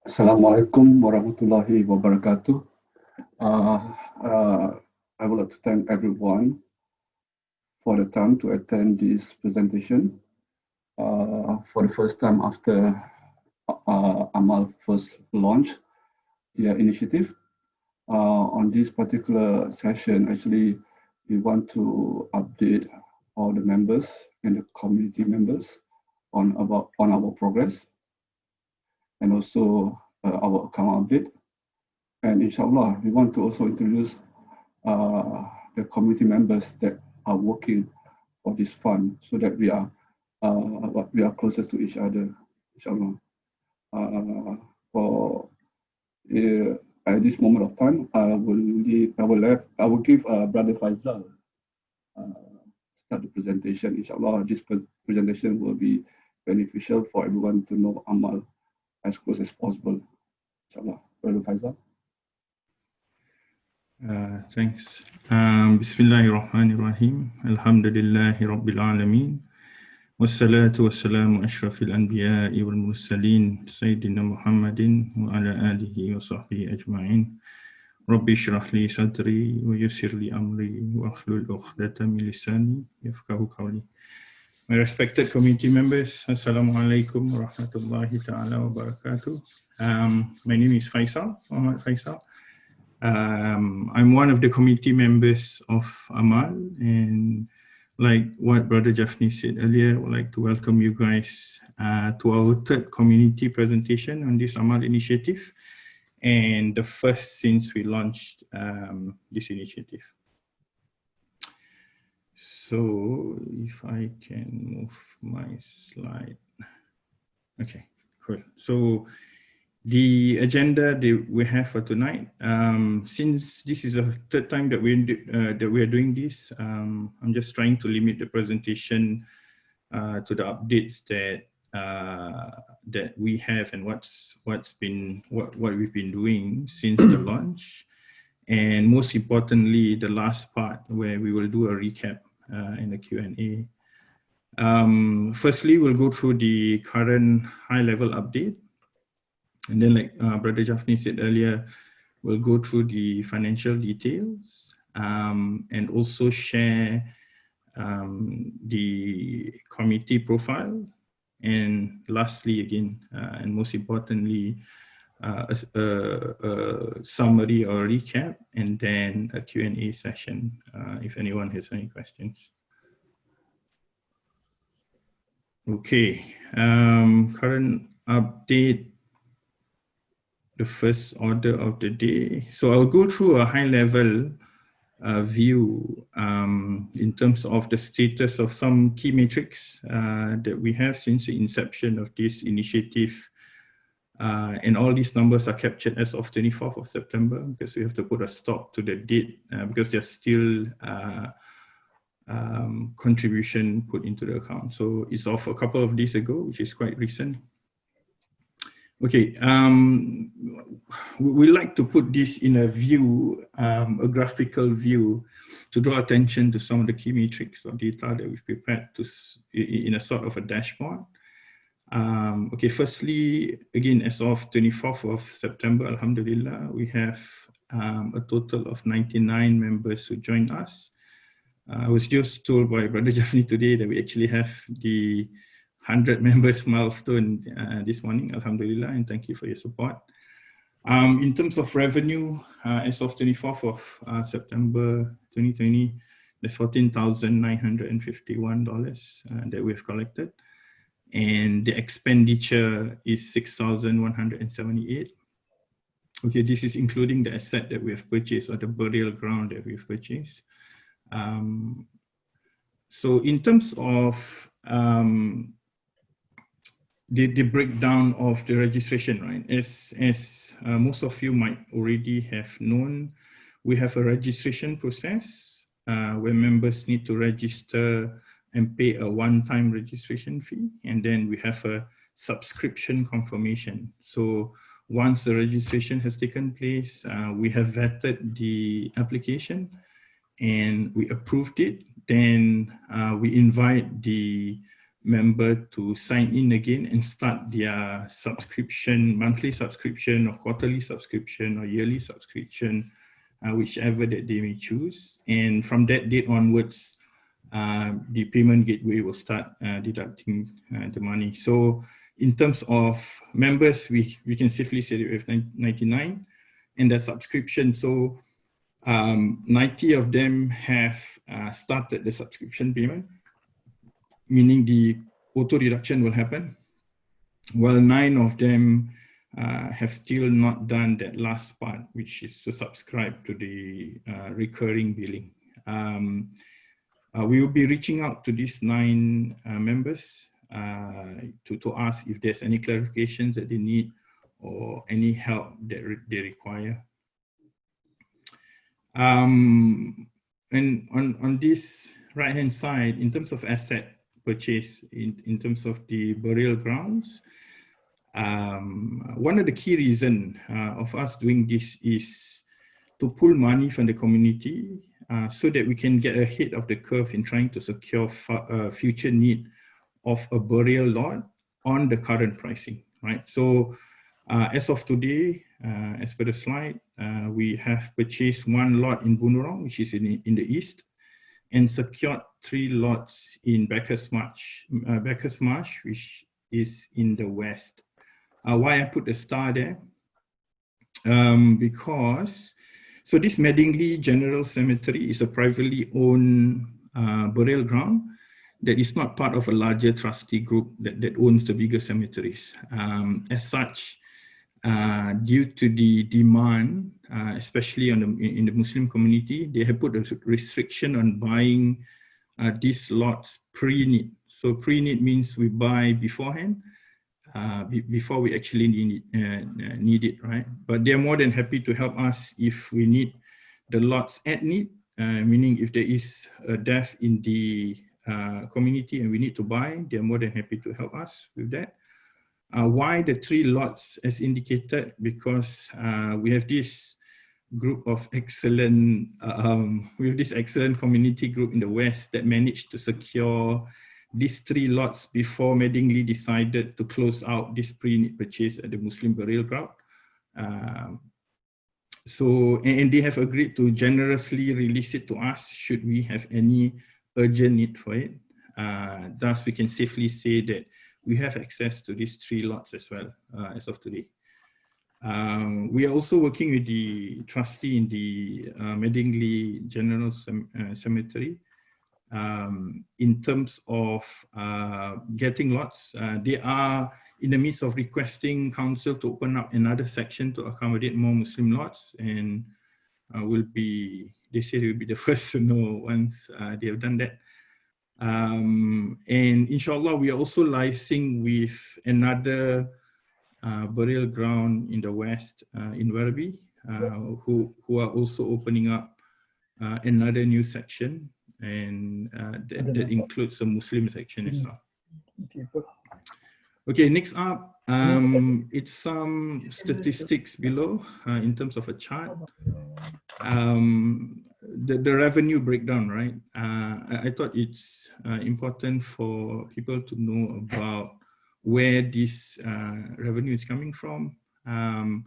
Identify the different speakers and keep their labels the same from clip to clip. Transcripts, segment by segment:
Speaker 1: Assalamualaikum warahmatullahi wabarakatuh. Uh, uh, I would like to thank everyone for the time to attend this presentation for the first time after AMAL first launched their initiative. On this particular session, actually, we want to update all the members and the community members on our progress and also our account update. And inshallah, we want to also introduce the community members that are working for this fund so that we are closest to each other, inshallah. For at this moment of time, I will give Brother Faisal start the presentation. Inshallah, this presentation will be beneficial for everyone to know AMAL as close as possible. Inshallah, Brother Faisal.
Speaker 2: Thanks. Bismillahirrahmanirrahim. Alhamdulillahi Rabbil Alameen. Wassalatu wassalamu ashrafil anbiya'i wal mursalin Sayyidina Muhammadin wa ala alihi wa sahbihi ajma'in. Rabbi shrah li sadri wa yassir li amri wa akhlul uqdatan min lisani yafqahu qawli. My respected community members, Assalamualaikum warahmatullahi ta'ala wa barakatuh. My name is Faisal, Muhammad Faisal. I'm one of the committee members of AMAL, and like what Brother Jafni said earlier, I would like to welcome you guys to our third community presentation on this AMAL initiative, and the first since we launched this initiative. So if I can move my slide. Okay, cool. So the agenda that we have for tonight, since this is the third time that we are doing this, I'm just trying to limit the presentation to the updates that we have and what we've been doing since the launch, and most importantly, the last part where we will do a recap and a Q&A. Firstly, we'll go through the current high-level update. And then, like Brother Jafni said earlier, we'll go through the financial details and also share the committee profile. And lastly, again, and most importantly, a summary or recap, and then a Q&A session if anyone has any questions. Okay, current update. The first order of the day. So I'll go through a high-level view in terms of the status of some key metrics that we have since the inception of this initiative. And all these numbers are captured as of 24th of September because we have to put a stop to the date because there's still contribution put into the account. So it's of a couple of days ago, which is quite recent. Okay, we like to put this in a view, a graphical view, to draw attention to some of the key metrics or data that we've prepared to in a sort of a dashboard. Okay, firstly, again, as of 24th of September, Alhamdulillah, we have a total of 99 members who joined us. I was just told by Brother Jafni today that we actually have the 100 members milestone this morning, Alhamdulillah, and thank you for your support. In terms of revenue, as of 24th of September 2020, there's $14,951 that we've collected, and the expenditure is 6,178. Okay, this is including the asset that we have purchased or the burial ground that we've purchased. So in terms of the breakdown of the registration, right? As most of you might already have known, we have a registration process where members need to register and pay a one-time registration fee. And then we have a subscription confirmation. So once the registration has taken place, we have vetted the application and we approved it. Then we invite the member to sign in again and start their subscription, monthly subscription or quarterly subscription or yearly subscription, whichever that they may choose. And from that date onwards, the payment gateway will start deducting the money. So in terms of members, we can safely say that we have 99 and the subscription. So 90 of them have started the subscription payment, meaning the auto deduction will happen, while 9 of them have still not done that last part, which is to subscribe to the recurring billing. We will be reaching out to these 9 members to ask if there's any clarifications that they need or any help that they require. And on this right-hand side, in terms of asset purchase, in terms of the burial grounds, one of the key reasons of us doing this is to pull money from the community so that we can get ahead of the curve in trying to secure future need of a burial lot on the current pricing, right? So as of today, as per the slide, we have purchased 1 lot in Bunurong, which is in the east, and secured 3 lots in Bacchus Marsh, which is in the west. Why I put a star there? Because, so this Medingly General Cemetery is a privately owned burial ground that is not part of a larger trustee group that owns the bigger cemeteries. As such, due to the demand, especially in the Muslim community, they have put a restriction on buying these lots pre-need. So pre-need means we buy beforehand, before we actually need it, right? But they're more than happy to help us if we need the lots at need, meaning if there is a death in the community and we need to buy, they're more than happy to help us with that. Why the 3 lots as indicated? Because we have this group of excellent, we have this excellent community group in the West that managed to secure these 3 lots before Medingly decided to close out this pre-need purchase at the Muslim burial ground. So, and they have agreed to generously release it to us should we have any urgent need for it. Thus, we can safely say that we have access to these 3 lots as well as of today. We are also working with the trustee in the Medingly General Cemetery in terms of getting lots. They are in the midst of requesting council to open up another section to accommodate more Muslim lots, and they say they will be the first to know once they have done that. And inshallah, we are also liaising with another burial ground in the west, in Werribee, who are also opening up another new section, and that includes a Muslim section as well. Okay, next up, it's some statistics below in terms of a chart. The revenue breakdown, right? I thought it's important for people to know about where this revenue is coming from. Of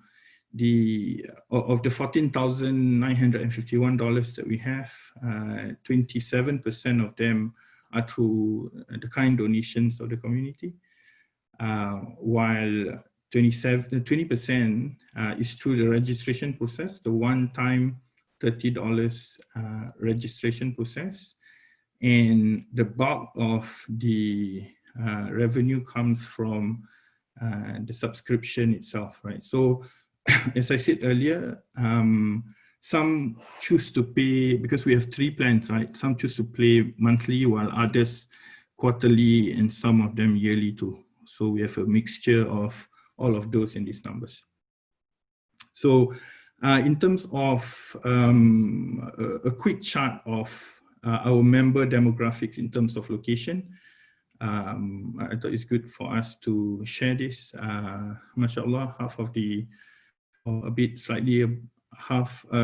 Speaker 2: the $14,951 that we have, 27% of them are through the kind donations of the community, while 20% is through the registration process, the one-time $30 registration process, and the bulk of the revenue comes from the subscription itself, right? So, as I said earlier, some choose to pay, because we have 3 plans, right? Some choose to pay monthly, while others quarterly, and some of them yearly too. So we have a mixture of all of those in these numbers. So in terms of a quick chart of our member demographics in terms of location, I thought it's good for us to share this. MashaAllah,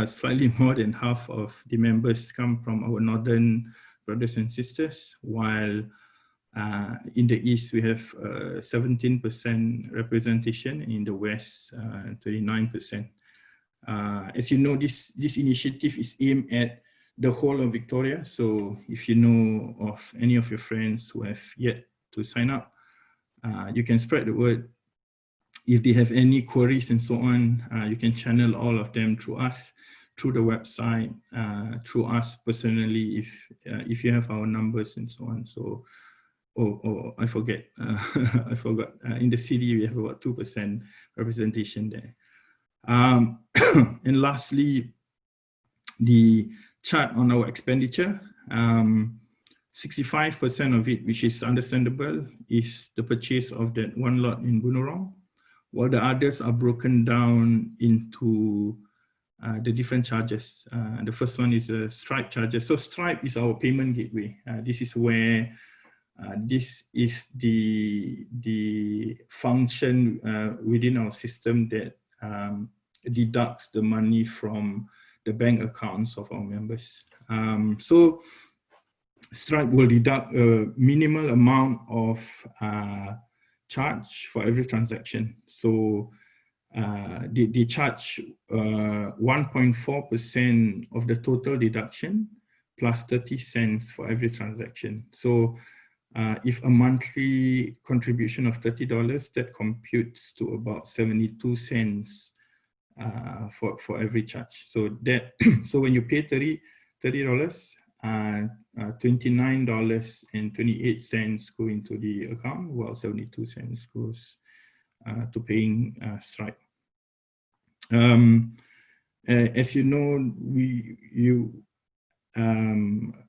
Speaker 2: slightly more than half of the members come from our northern brothers and sisters, while In the East, we have 17% representation. In the West, 39%. As you know, this initiative is aimed at the whole of Victoria. So if you know of any of your friends who have yet to sign up, you can spread the word. If they have any queries and so on, you can channel all of them through us, through the website, through us personally, if you have our numbers and so on. So, I forget, I forgot. In the city, we have about 2% representation there. And lastly, the chart on our expenditure, 65% of it, which is understandable, is the purchase of that one lot in Bunurong, while the others are broken down into the different charges. The first one is the Stripe charges. So Stripe is our payment gateway. This is where this is the function within our system that deducts the money from the bank accounts of our members. So Stripe will deduct a minimal amount of charge for every transaction. So they charge 1.4% of the total deduction plus 30 cents for every transaction. So if a monthly contribution of $30, that computes to about 72 cents for every charge. So that so when you pay $30, $29.28 go into the account, while 72 cents goes to paying Stripe. As you know,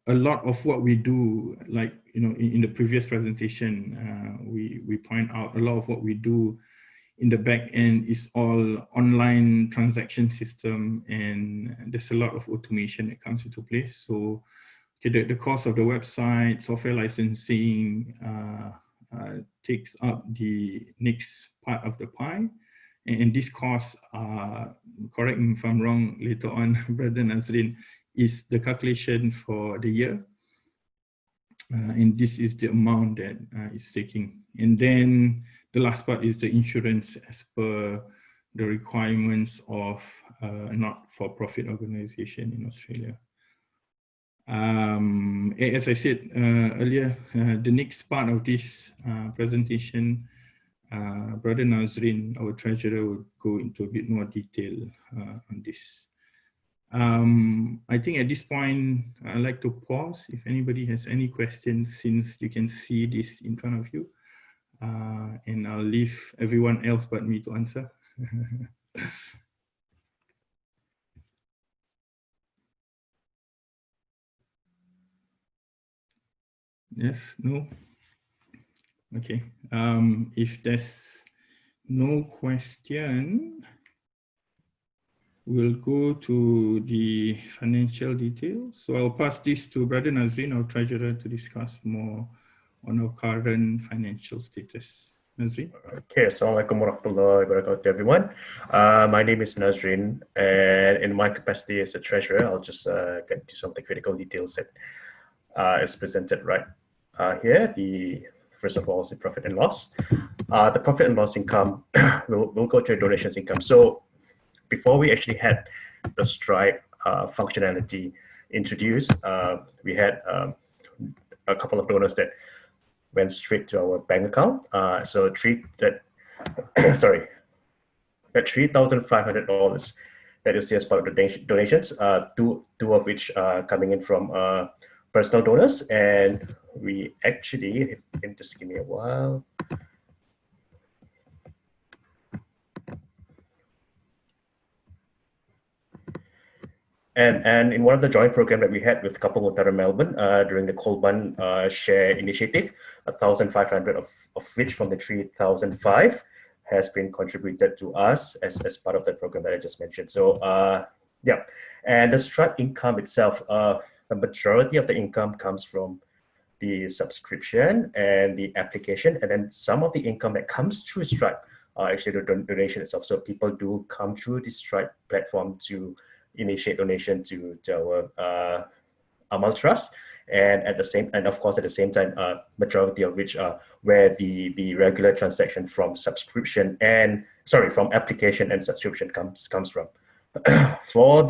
Speaker 2: a lot of what we do, like in the previous presentation, we point out a lot of what we do in the back end is all online transaction system, and there's a lot of automation that comes into place. So the cost of the website, software licensing takes up the next part of the pie. And these costs are, correct me if I'm wrong later on, Brother Nazrin, is the calculation for the year. And this is the amount that is taking. And then the last part is the insurance as per the requirements of a not-for-profit organization in Australia. As I said earlier, the next part of this presentation, Brother Nazrin, our treasurer, will go into a bit more detail on this. I think at this point, I'd like to pause if anybody has any questions, since you can see this in front of you. And I'll leave everyone else but me to answer. Yes, no? Okay, if there's no question, we'll go to the financial details. So I'll pass this to Brother Nazrin, our treasurer, to discuss more on our current financial status. Nazrin?
Speaker 3: Okay, Assalamualaikum warahmatullahi wabarakatuh, everyone. My name is Nazrin, and in my capacity as a treasurer, I'll just get to some of the critical details that is presented right here. First of all, is the profit and loss. The profit and loss income, we'll go to donations income. So before we actually had the Stripe functionality introduced, we had a couple of donors that went straight to our bank account. So that $3,500 that you see as part of the donations, two of which are coming in from personal donors, and we actually, if you can just give me a while. And in one of the joint program that we had with Kapal Utara Melbourne during the Kolban Share Initiative, 1,500 of which from the 3,005 has been contributed to us as part of the program that I just mentioned. So yeah, and the Stripe income itself, the majority of the income comes from the subscription and the application, and then some of the income that comes through Stripe are actually the donation itself. So people do come through the Stripe platform to initiate donation to our AMAL Trust, and at the same time, majority of which are where the regular transaction from from application and subscription comes from. For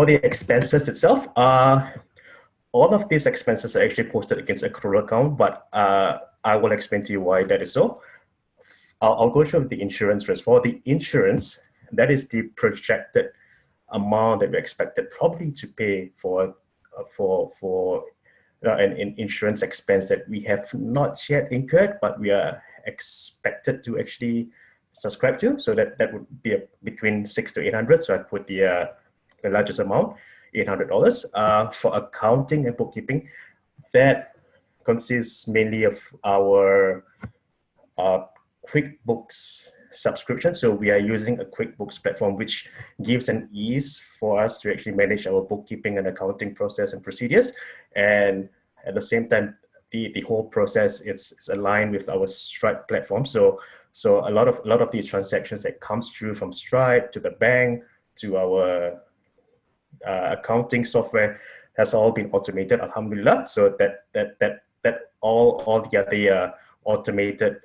Speaker 3: the expenses itself, all of these expenses are actually posted against accrual account, but I will explain to you why that is so. I'll go through the insurance first. For the insurance, that is the projected amount that we expected probably to pay for an insurance expense that we have not yet incurred, but we are expected to actually subscribe to. So that would be between $600 to $800. So I put the largest amount, $800. For accounting and bookkeeping, that consists mainly of our QuickBooks subscription. So we are using a QuickBooks platform, which gives an ease for us to actually manage our bookkeeping and accounting process and procedures. And at the same time, the whole process is aligned with our Stripe platform. So a lot of these transactions that comes through from Stripe to the bank to our accounting software has all been automated, alhamdulillah. So that all the other automated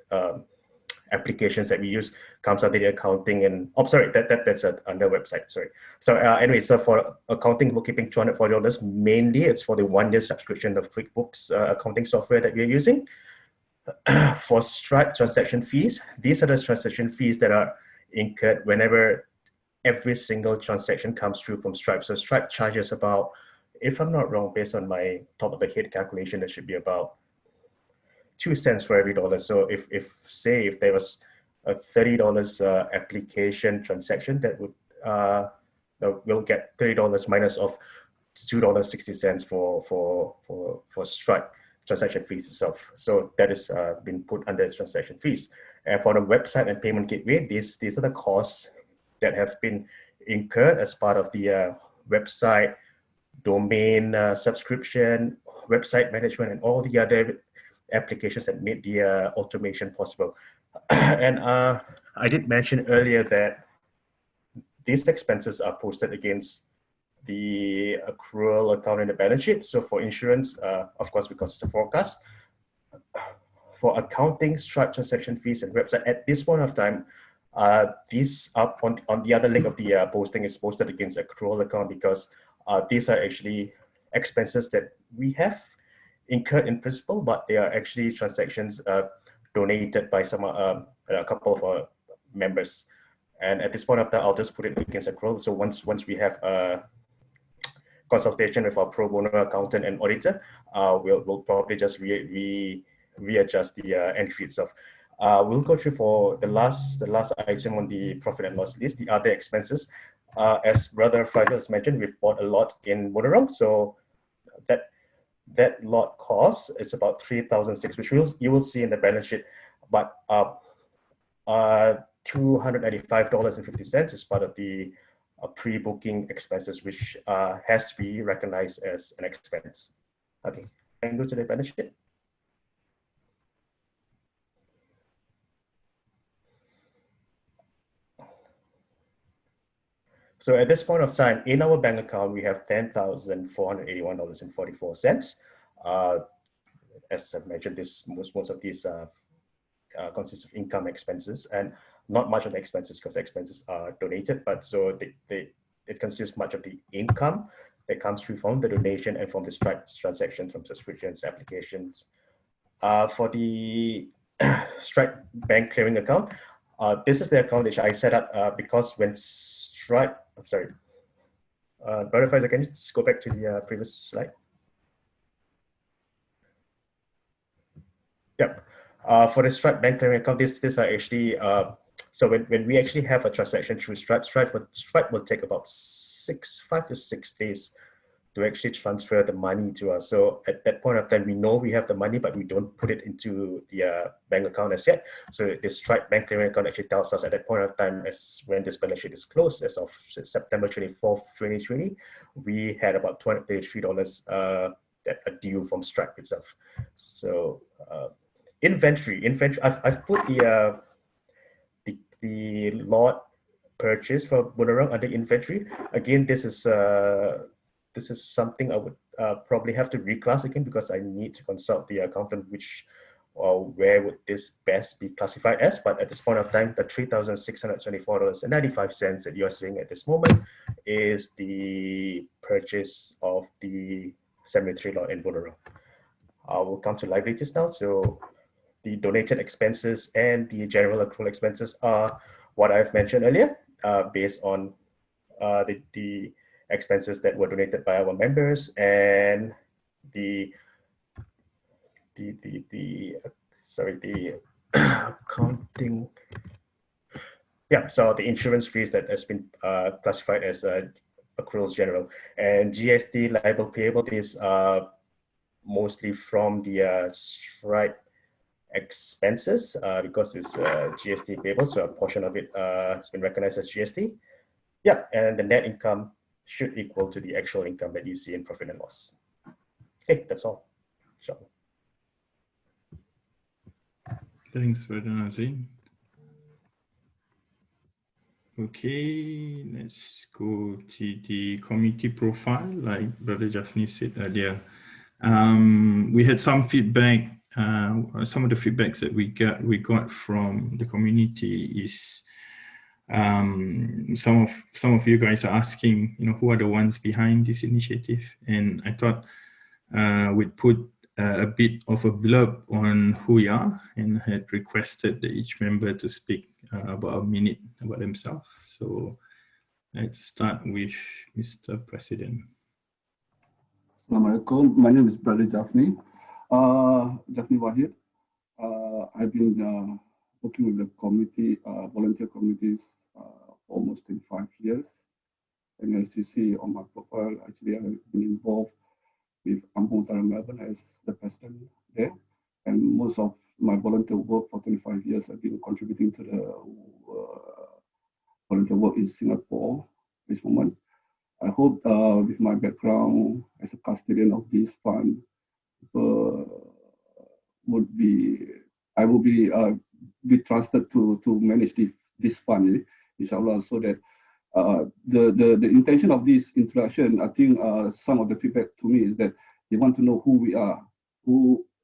Speaker 3: applications that we use comes under the accounting and that's on their website. Sorry. So anyway, so for accounting bookkeeping, $240 mainly. It's for the 1-year subscription of QuickBooks accounting software that we're using. For Stripe transaction fees, these are the transaction fees that are incurred whenever every single transaction comes through from Stripe. So Stripe charges about, if I'm not wrong, based on my top of the head calculation, it should be about 2 cents for every dollar. So if there was a $30 application transaction, that would we'll get $30 minus of $2.60 for Stripe transaction fees itself. So that is been put under transaction fees. And for the website and payment gateway, these are the costs that have been incurred as part of the website, domain subscription, website management, and all the other applications that made the automation possible. And I did mention earlier that these expenses are posted against the accrual account in the balance sheet. So for insurance, of course, because it's a forecast. For accounting, Stripe transaction fees, and website, at this point of time, these up on the other leg of the posting is posted against accrual account, because these are actually expenses that we have incurred in principle, but they are actually transactions donated by a couple of our members. And at this point of time, I'll just put it against accrual. So once we have a consultation with our pro bono accountant and auditor, we'll probably just readjust the entry itself. We'll go through for the last item on the profit and loss list, the other expenses. As Brother Faisal has mentioned, we've bought a lot in Munaram, so that lot cost is about $3,600, which you will see in the balance sheet. But $295.50 is part of the pre-booking expenses, which has to be recognized as an expense. Okay, I can go to the balance sheet. So at this point of time, in our bank account, we have $10,481.44. As I mentioned, most of these consist of income expenses, and not much of the expenses, because the expenses are donated, but so it consists much of the income that comes through from the donation and from the Stripe transactions, from subscriptions, applications. For the Stripe bank clearing account, this is the account which I set up because when Stripe, I'm sorry, Brother Faisal, can you just go back to the previous slide? Yep. For the Stripe bank clearing account, these are actually, so when we actually have a transaction through Stripe, Stripe will take about 5 to 6 days to actually transfer the money to us. So at that point of time, we know we have the money, but we don't put it into the bank account as yet. So the Stripe bank clearing account actually tells us at that point of time, as when this balance sheet is closed, as of September 24th, 2020, we had about $233 that are due from Stripe itself. So inventory, I've put the lot purchase for Bunerang under inventory. Again, this is this is something I would probably have to reclass again, because I need to consult the accountant which or where would this best be classified as. But at this point of time, the $3,624.95 that you're seeing at this moment is the purchase of the cemetery lot in Bunurong. We'll come to liabilities now. So the donated expenses and the general accrual expenses are what I've mentioned earlier, based on the expenses that were donated by our members, and the accounting. Yeah, so the insurance fees that has been classified as accruals general, and GST liable payable is mostly from the strike expenses, because it's GST payable, so a portion of it has been recognized as GST. Yeah, and the net income should equal to the actual income that you see in profit and loss. Okay, that's all. Sure.
Speaker 2: Thanks, Brother Nazrin. Okay, let's go to the committee profile. Like Brother Jafni said earlier, we had some feedback. Some of the feedbacks that we got from the community is some of you guys are asking, who are the ones behind this initiative, and I thought we'd put a bit of a blurb on who we are, and had requested each member to speak about a minute about themselves. So let's start with Mr. President.
Speaker 1: Assalamualaikum. My name is Brother Jafni. Jafni Wahid. I've been working with the committee, volunteer committees, for almost 25 years. And as you see on my profile, actually I've been involved with AMAL Melbourne as the president there. And most of my volunteer work for 25 years, I've been contributing to the volunteer work in Singapore at this moment. I hope with my background as a custodian of this fund, I will be trusted to manage this fund, inshallah, so that the intention of this introduction, I think some of the feedback to me is that they want to know who we are,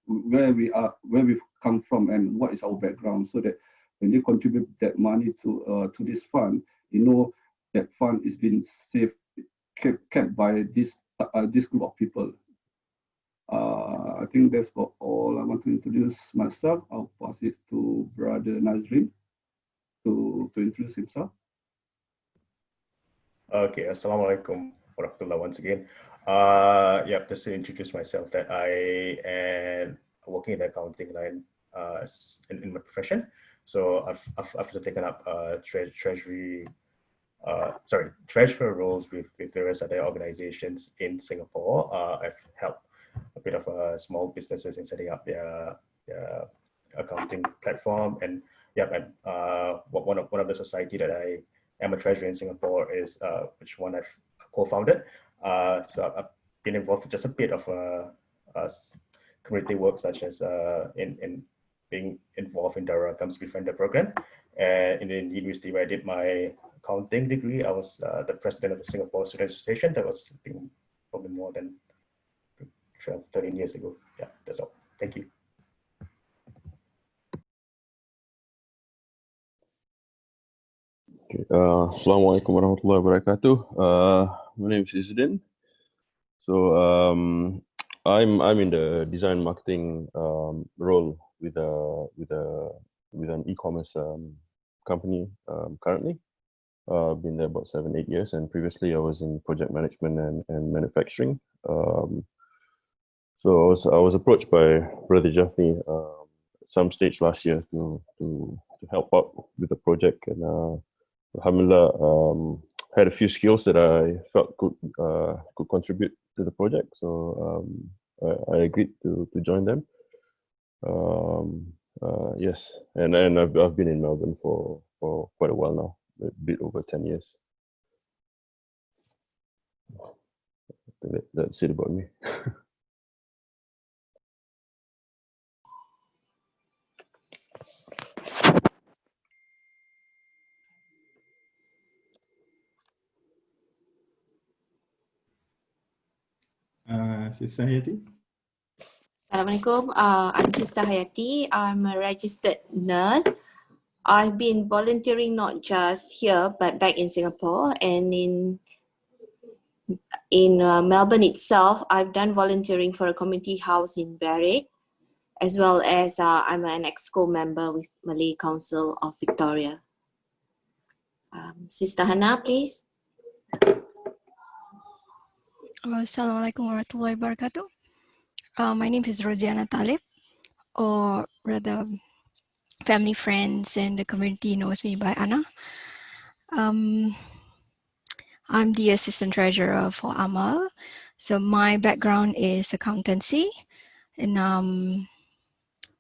Speaker 1: where we are, where we've come from, and what is our background, so that when they contribute that money to this fund, you know that fund is being safe, kept by this group of people. I think that's about all I want to introduce myself. I'll pass it to Brother Nazrin to introduce himself.
Speaker 3: Okay, Assalamualaikum warahmatullah once again. Yeah, just to introduce myself, that I am working in the accounting line in my profession. So I've also taken up treasurer roles with various other organizations in Singapore. I've helped a bit of small businesses in setting up their accounting platform, and yeah, and one of the society that I am a treasurer in Singapore is which one I've co-founded. So I've been involved with just a bit of community work, such as in being involved in the Comes Befriender program. And in the university where I did my accounting degree, I was the president of the Singapore Student Association. That was, I think, probably more than 12, 13 years ago. Yeah, that's all. Thank you.
Speaker 4: Okay. Assalamualaikum warahmatullahi wabarakatuh. My name is Izzuddin. So I'm in the design marketing role with an e-commerce company currently. Been there about 7-8 years, and previously I was in project management and manufacturing. So I was approached by Brother Jafni at some stage last year to help out with the project, and alhamdulillah, had a few skills that I felt could contribute to the project. So I agreed to join them. Yes, and I've been in Melbourne for quite a while now, a bit over 10 years. I think that's it about me.
Speaker 2: Sister Hayati.
Speaker 5: Assalamualaikum. I'm Sister Hayati. I'm a registered nurse. I've been volunteering not just here but back in Singapore, and in Melbourne itself. I've done volunteering for a community house in Berwick, as well as I'm an Exco member with Malay Council of Victoria. Sister Hana, please.
Speaker 6: Assalamualaikum warahmatullahi wabarakatuh. My name is Rosiana Talib, or rather family, friends, and the community knows me by Anna. I'm the assistant treasurer for AMAL. So my background is accountancy, and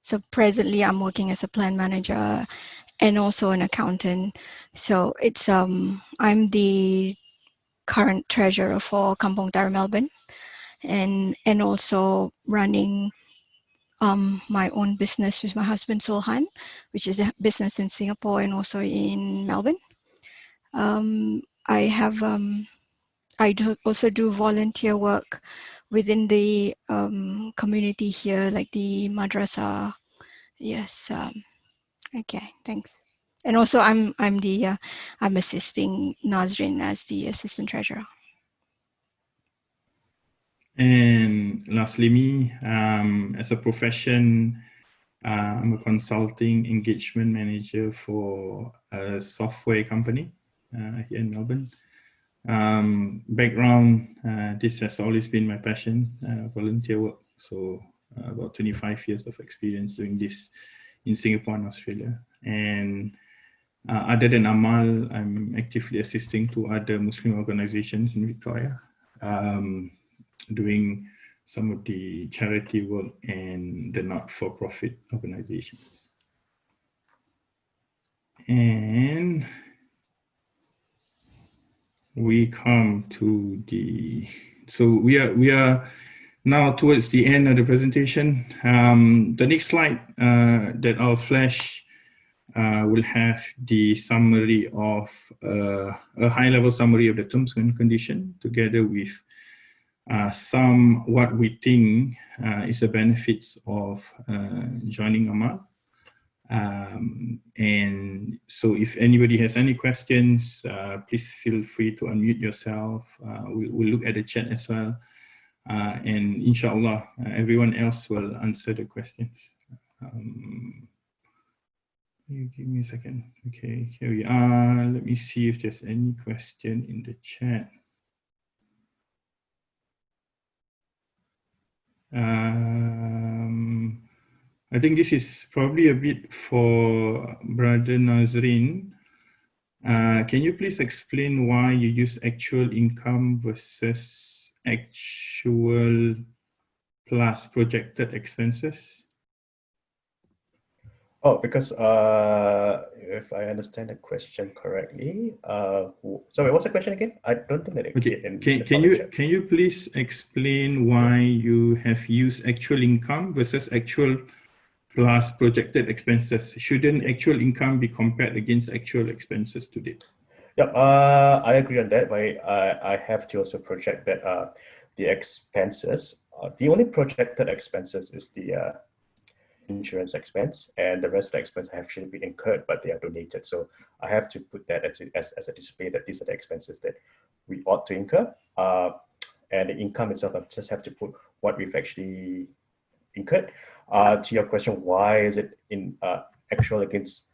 Speaker 6: so presently I'm working as a plan manager and also an accountant. So it's I'm the current treasurer for Kampong Utara Melbourne, and also running my own business with my husband Solhan, which is a business in Singapore and also in Melbourne. I also do volunteer work within the community here, like the madrasa. Yes. Okay. Thanks. And also, I'm assisting Nazrin as the assistant treasurer.
Speaker 2: And lastly, me, as a profession, I'm a consulting engagement manager for a software company here in Melbourne. Background, this has always been my passion, volunteer work. So about 25 years of experience doing this in Singapore and Australia. And other than AMAL, I'm actively assisting to other Muslim organizations in Victoria, doing some of the charity work and the not-for-profit organizations. And we come to so we are now towards the end of the presentation. The next slide that I'll flash will have the summary of a high-level summary of the terms and condition, together with what we think is the benefits of joining AMAL. And so if anybody has any questions, please feel free to unmute yourself. We'll look at the chat as well. And inshallah, everyone else will answer the questions. Give me a second. Okay, here we are. Let me see if there's any question in the chat. I think this is probably a bit for Brother Nazrin. Can you please explain why you use actual income versus actual plus projected expenses?
Speaker 3: Oh, because if I understand the question correctly, sorry, what's the question again? I don't think that it
Speaker 2: okay. Can you please explain why you have used actual income versus actual plus projected expenses? Shouldn't actual income be compared against actual expenses today?
Speaker 3: Yeah, I agree on that, but I have to also project that the expenses. The only projected expenses is the insurance expense, and the rest of the expenses have actually been incurred, but they are donated. So I have to put that as a display that these are the expenses that we ought to incur. And the income itself, I just have to put what we've actually incurred. To your question, why is it in actual against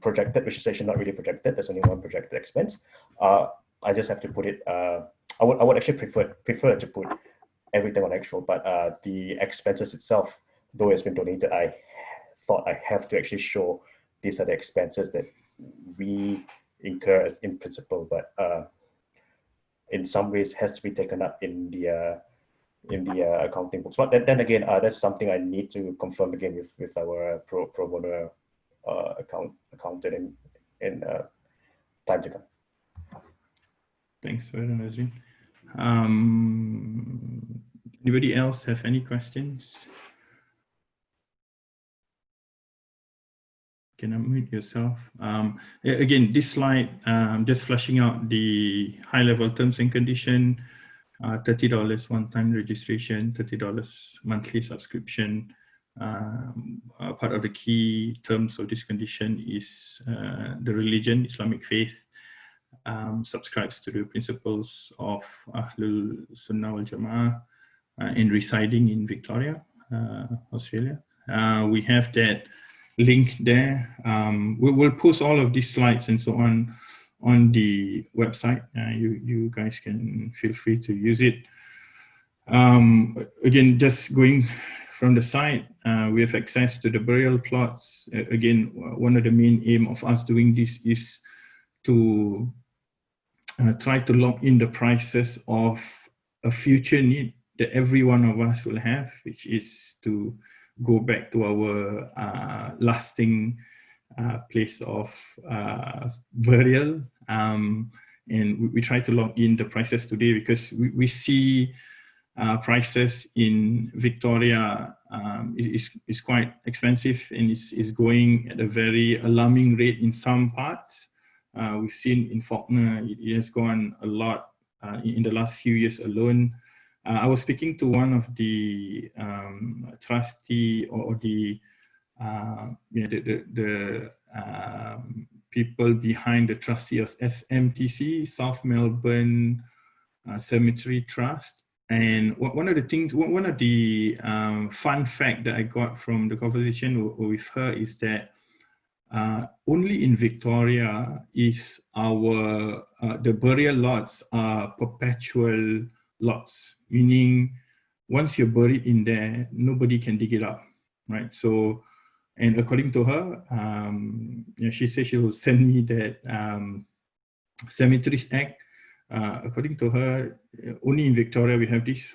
Speaker 3: projected, which is actually not really projected. There's only one projected expense. I just have to put it. I would actually prefer to put everything on actual, but the expenses itself, though it's been donated, I thought I have to actually show these are the expenses that we incur as in principle, but in some ways has to be taken up in the accounting books. But then again, that's something I need to confirm again with our pro bono accountant in time to come.
Speaker 2: Thanks, Brother Nazrin. Anybody else have any questions? can unmute yourself. Again, this slide, just fleshing out the high-level terms and condition, $30 one-time registration, $30 monthly subscription. Part of the key terms of this condition is the religion, Islamic faith, subscribes to the principles of Ahlul Sunnah wal Jama'ah and residing in Victoria, Australia. We have that link there. We will post all of these slides and so on the website. You guys can feel free to use it. Again, just going from the site, we have access to the burial plots. Again, one of the main aim of us doing this is to try to lock in the prices of a future need that every one of us will have, which is to go back to our lasting place of burial. And we try to lock in the prices today because we see prices in Victoria is quite expensive and is going at a very alarming rate in some parts. We've seen in Faulkner, it has gone a lot in the last few years alone. I was speaking to one of the trustee or the people behind the trustee of SMTC, South Melbourne Cemetery Trust. And one of the things, one of the fun fact that I got from the conversation with her is that only in Victoria is our the burial lots are perpetual lots, meaning once you're buried in there, nobody can dig it up, right? So, and according to her, she said she will send me that Cemeteries Act. According to her, only in Victoria we have this.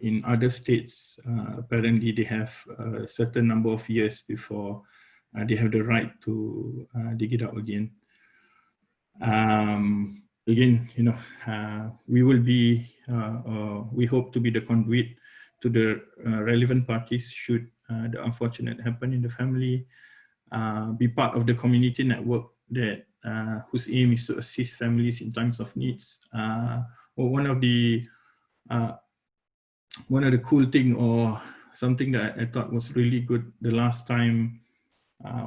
Speaker 2: In other states, apparently they have a certain number of years before they have the right to dig it up again. Again, you know, we will be, we hope to be the conduit to the relevant parties should the unfortunate happen in the family, be part of the community network that whose aim is to assist families in times of needs. One of the cool thing or something that I thought was really good the last time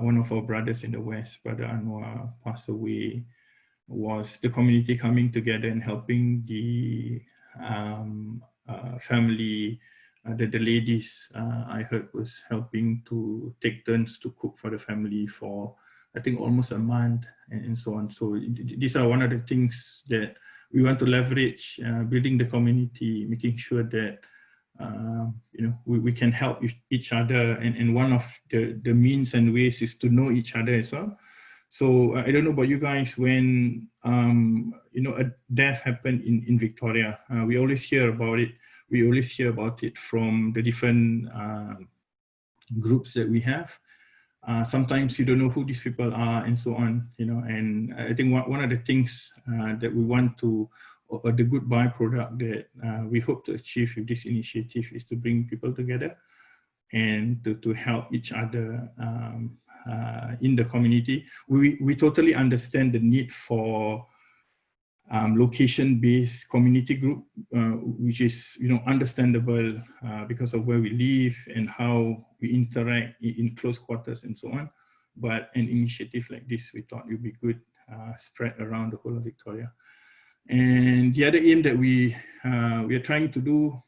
Speaker 2: one of our brothers in the West, Brother Anwar, passed away, was the community coming together and helping the family. The ladies I heard was helping to take turns to cook for the family for I think almost a month and so on. So these are one of the things that we want to leverage, building the community, making sure that you know, we can help each other, and one of the means and ways is to know each other as well. So I don't know about you guys, when you know, a death happened in Victoria, we always hear about it. We always hear about it from the different groups that we have. Sometimes you don't know who these people are and so on, you know, and I think one of the things that we want to, or the good byproduct that we hope to achieve with this initiative is to bring people together and to help each other in the community. We totally understand the need for location-based community group, which is, you know, understandable because of where we live and how we interact in close quarters and so on. But an initiative like this, we thought it would be good spread around the whole of Victoria. And the other aim that we are trying to do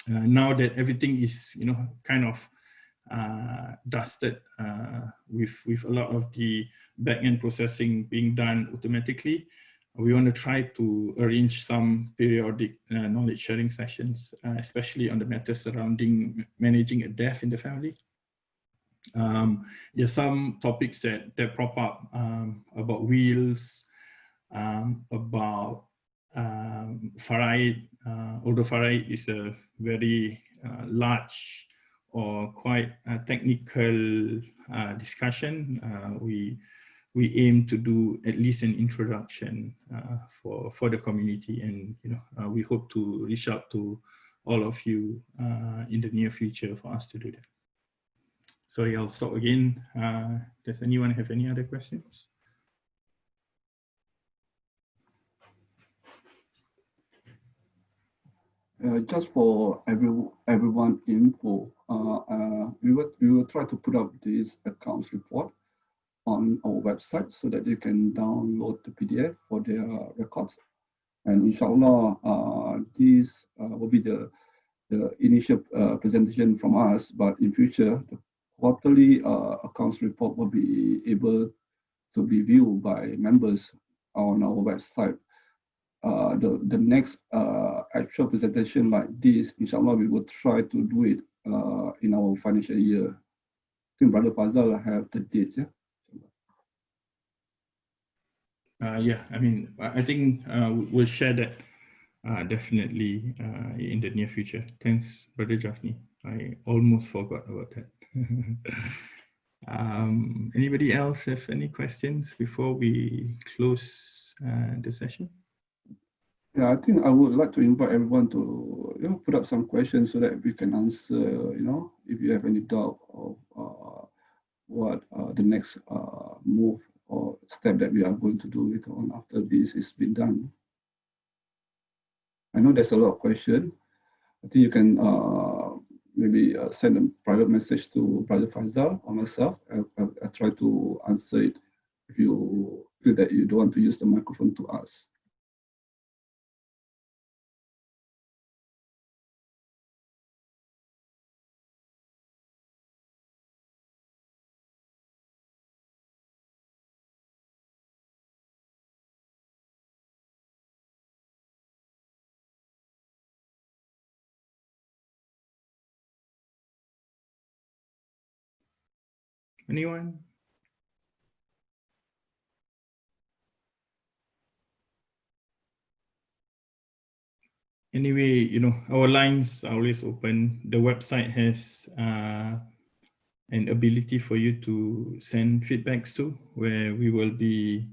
Speaker 2: now that everything is, you know, kind of dusted with a lot of the back-end processing being done automatically, we want to try to arrange some periodic knowledge sharing sessions, especially on the matters surrounding managing a death in the family. There's some topics that prop up about wills, about faraid, although faraid is a very large or quite technical discussion. We aim to do at least an introduction for the community, and you know, we hope to reach out to all of you in the near future for us to do that. Sorry, I'll stop again. Does anyone have any other questions?
Speaker 1: Just for everyone info, we will try to put up this accounts report on our website so that you can download the PDF for their records. And inshallah, this will be the initial presentation from us, but in future, the quarterly accounts report will be able to be viewed by members on our website. The next actual presentation like this, inshallah, we will try to do it in our financial year. I think Brother Fazal have the dates, yeah?
Speaker 2: Yeah, I mean, I think we'll share that definitely in the near future. Thanks, Brother Jafni. I almost forgot about that. Anybody else have any questions before we close the session?
Speaker 1: Yeah, I think I would like to invite everyone to put up some questions so that we can answer. If you have any doubt of what the next move or step that we are going to do later on after this has been done. I know there's a lot of questions. I think you can maybe send a private message to Brother Faisal or myself. I'll try to answer it if you feel that you don't want to use the microphone to ask.
Speaker 2: Anyone? Anyway, our lines are always open. The website has an ability for you to send feedbacks to, where we will be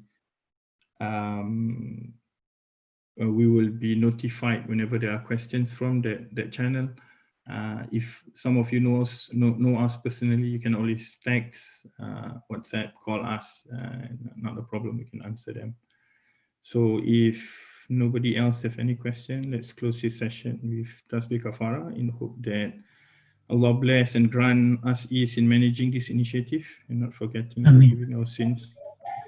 Speaker 2: notified whenever there are questions from that channel. If some of you know us personally, you can always text, WhatsApp, call us. Not a problem, we can answer them. So if nobody else have any question, let's close this session with Tasbih Kafara in hope that Allah bless and grant us ease in managing this initiative and not forgetting forgiving our sins.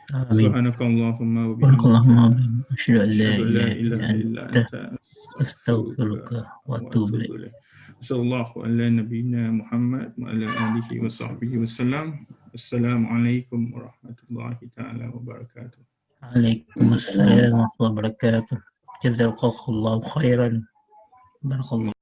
Speaker 2: سبحانك اللهم وبحمدك أشهد أن لا إله إلا أنت أستغفرك وأتوب إليك. صلى الله على نبينا محمد وعلى آله وصحبه وسلم. السلام عليكم ورحمة الله تعالى وبركاته.
Speaker 7: عليكم السلام ورحمة الله وبركاته. جزاك الله خيرا. بارك الله.